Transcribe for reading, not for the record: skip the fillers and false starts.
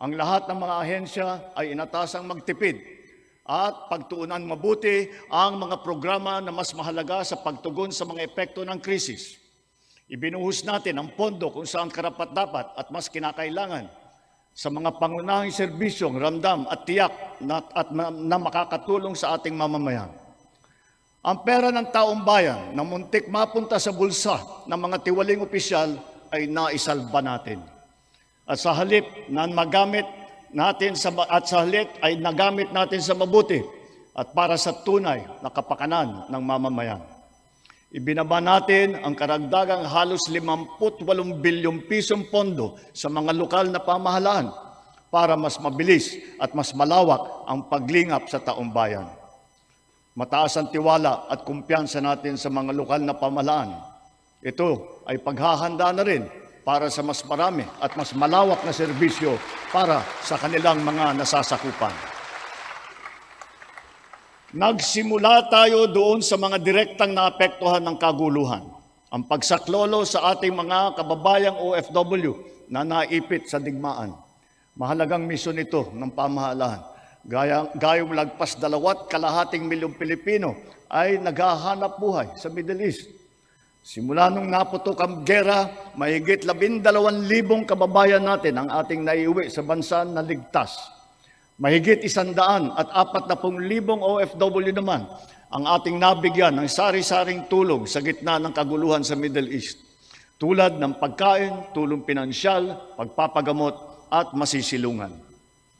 Ang lahat ng mga ahensya ay inatasang magtipid at pagtuunan mabuti ang mga programa na mas mahalaga sa pagtugon sa mga epekto ng krisis. Ibinuhos natin ang pondo kung saan karapat-dapat at mas kinakailangan sa mga pangunahing serbisyong ramdam at tiyak na makakatulong sa ating mamamayan. Ang pera ng taong bayan na muntik mapunta sa bulsa ng mga tiwaling opisyal ay naisalba natin. At sa halip na magamit natin ay nagamit natin sa mabuti at para sa tunay na kapakanan ng mamamayan. Ibinaba natin ang karagdagang halos 58 bilyong pisong pondo sa mga lokal na pamahalaan para mas mabilis at mas malawak ang paglingap sa taong bayan. Mataas ang tiwala at kumpiyansa natin sa mga lokal na pamahalaan. Ito ay paghahanda na rin para sa mas marami at mas malawak na serbisyo para sa kanilang mga nasasakupan. Nagsimula tayo doon sa mga direktang naapektuhan ng kaguluhan. Ang pagsaklolo sa ating mga kababayang OFW na naipit sa digmaan. Mahalagang misyon ito ng pamahalaan. Gayong lagpas 2.2 milyong Pilipino ay naghahanap buhay sa Middle East. Simula nung naputok ang gera, mahigit 12,000 kababayan natin ang ating naiuwi sa bansa na ligtas. Mahigit 140,000 OFW naman ang ating nabigyan ng sari-saring tulong sa gitna ng kaguluhan sa Middle East. Tulad ng pagkain, tulong pinansyal, pagpapagamot at masisilungan.